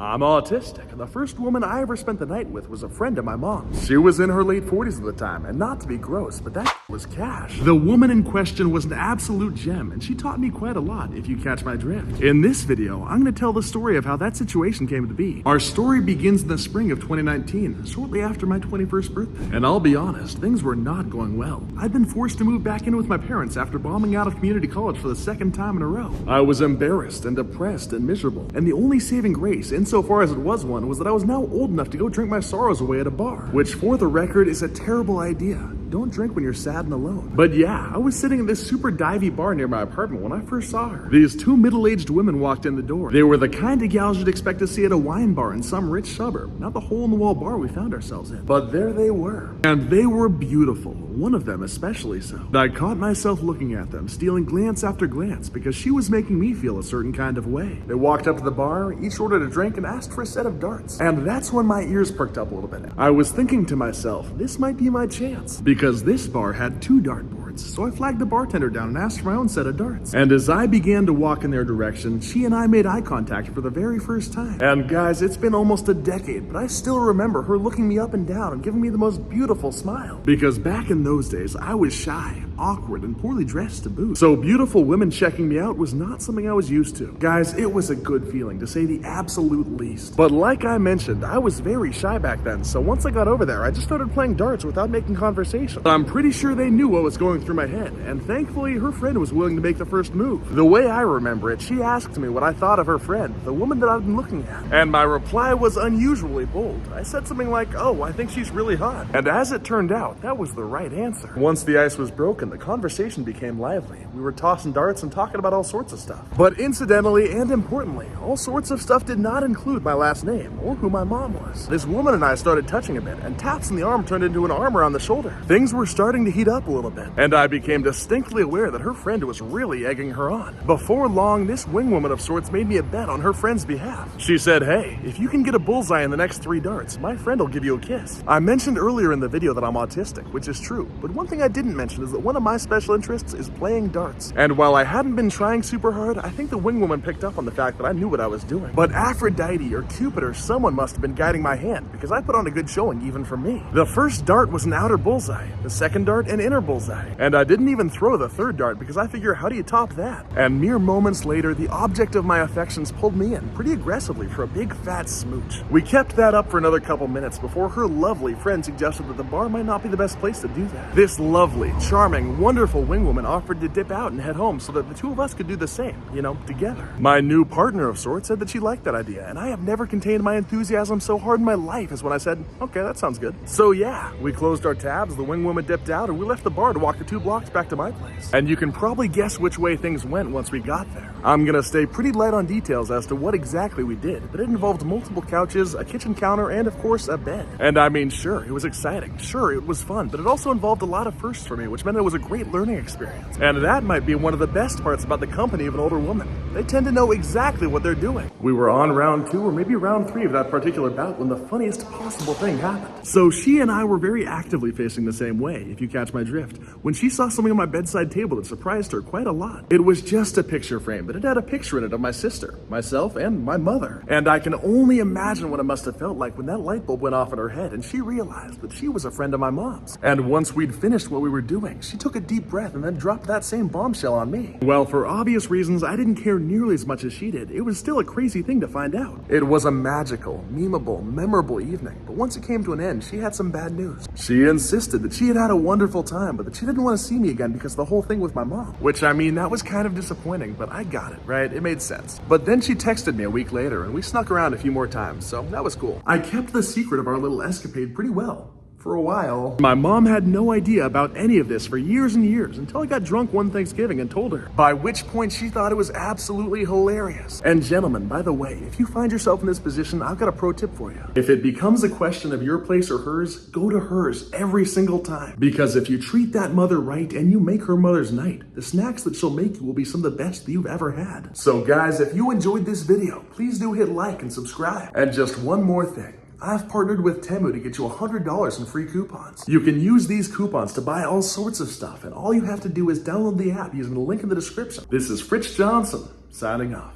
I'm autistic, and the first woman I ever spent the night with was a friend of my mom's. She was in her late 40s at the time, and not to be gross, but that was cash. The woman in question was an absolute gem, and she taught me quite a lot, if you catch my drift. In this video, I'm going to tell the story of how that situation came to be. Our story begins in the spring of 2019, shortly after my 21st birthday. And I'll be honest, things were not going well. I'd been forced to move back in with my parents after bombing out of community college for the second time in a row. I was embarrassed and depressed and miserable, and the only saving grace, insofar as it was one, was that I was now old enough to go drink my sorrows away at a bar, which for the record is a terrible idea. Don't drink when you're sad and alone. But yeah, I was sitting in this super divey bar near my apartment when I first saw her. These two middle-aged women walked in the door. They were the kind of gals you'd expect to see at a wine bar in some rich suburb, not the hole-in-the-wall bar we found ourselves in. But there they were. And they were beautiful, one of them especially so. I caught myself looking at them, stealing glance after glance, because she was making me feel a certain kind of way. They walked up to the bar, each ordered a drink, and asked for a set of darts. And that's when my ears perked up a little bit. I was thinking to myself, this might be my chance, because this bar had two dartboards, so I flagged the bartender down and asked for my own set of darts. And as I began to walk in their direction, she and I made eye contact for the very first time. And guys, it's been almost a decade, but I still remember her looking me up and down and giving me the most beautiful smile. Because back in those days, I was shy, awkward, and poorly dressed to boot. So beautiful women checking me out was not something I was used to. Guys, it was a good feeling, to say the absolute least. But like I mentioned, I was very shy back then, so once I got over there, I just started playing darts without making conversation. I'm pretty sure they knew what was going through my head, and thankfully her friend was willing to make the first move. The way I remember it, she asked me what I thought of her friend, the woman that I've been looking at. And my reply was unusually bold. I said something like, "Oh, I think she's really hot." And as it turned out, that was the right answer. Once the ice was broken, the conversation became lively. We were tossing darts and talking about all sorts of stuff. But incidentally and importantly, all sorts of stuff did not include my last name or who my mom was. This woman and I started touching a bit, and taps in the arm turned into an arm around the shoulder. Things were starting to heat up a little bit, and I became distinctly aware that her friend was really egging her on. Before long, this wingwoman of sorts made me a bet on her friend's behalf. She said, "Hey, if you can get a bullseye in the next 3 darts, my friend will give you a kiss." I mentioned earlier in the video that I'm autistic, which is true, but one thing I didn't mention is that one of my special interests is playing darts. And while I hadn't been trying super hard, I think the wingwoman picked up on the fact that I knew what I was doing. But Aphrodite or Cupid or someone must have been guiding my hand, because I put on a good showing even for me. The first dart was an outer bullseye, the second dart an inner bullseye, and I didn't even throw the third dart because I figure, how do you top that? And mere moments later, the object of my affections pulled me in pretty aggressively for a big fat smooch. We kept that up for another couple minutes before her lovely friend suggested that the bar might not be the best place to do that. This lovely, charming, wonderful wingwoman offered to dip out and head home so that the two of us could do the same, together. My new partner of sorts said that she liked that idea, and I have never contained my enthusiasm so hard in my life as when I said, "Okay, that sounds good." So yeah, we closed our tabs, the wingwoman dipped out, and we left the bar to walk the 2 blocks back to my place. And you can probably guess which way things went once we got there. I'm gonna stay pretty light on details as to what exactly we did, but it involved multiple couches, a kitchen counter, and of course a bed. And I mean, sure, it was exciting, sure, it was fun, but it also involved a lot of firsts for me, which meant it was a great learning experience. And that might be one of the best parts about the company of an older woman. They tend to know exactly what they're doing. We were on round 2 or maybe round 3 of that particular bout when the funniest possible thing happened. So she and I were very actively facing the same way, if you catch my drift, when she saw something on my bedside table that surprised her quite a lot. It was just a picture frame, but it had a picture in it of my sister, myself, and my mother. And I can only imagine what it must have felt like when that light bulb went off in her head and she realized that she was a friend of my mom's. And once we'd finished what we were doing, she took a deep breath and then dropped that same bombshell on me. Well, for obvious reasons, I didn't care nearly as much as she did. It was still a crazy thing to find out. It was a magical, memeable, memorable evening, but once it came to an end, she had some bad news. She insisted that she had had a wonderful time, but that she didn't want to see me again because of the whole thing with my mom. Which, I mean, that was kind of disappointing, but I got it, right? It made sense. But then she texted me a week later, and we snuck around a few more times, so that was cool. I kept the secret of our little escapade pretty well. For a while. My mom had no idea about any of this for years and years until I got drunk one Thanksgiving and told her, by which point she thought it was absolutely hilarious. And gentlemen, by the way, if you find yourself in this position, I've got a pro tip for you. If it becomes a question of your place or hers, go to hers every single time. Because if you treat that mother right and you make her mother's night, the snacks that she'll make you will be some of the best that you've ever had. So guys, if you enjoyed this video, please do hit like and subscribe. And just one more thing. I've partnered with Temu to get you $100 in free coupons. You can use these coupons to buy all sorts of stuff, and all you have to do is download the app using the link in the description. This is Fritz Johnson, signing off.